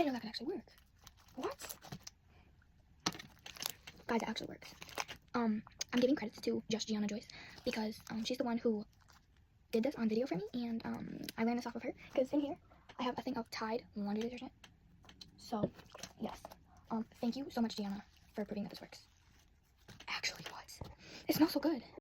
I didn't know that could actually work. What? Guys, it actually works. I'm giving credits to Just Gianna Joyce because she's the one who did this on video for me, and I learned this off of her. Because in here, I have a thing of Tide laundry detergent. So, yes. Thank you so much, Gianna, for proving that this works. Actually, what? It smells so good.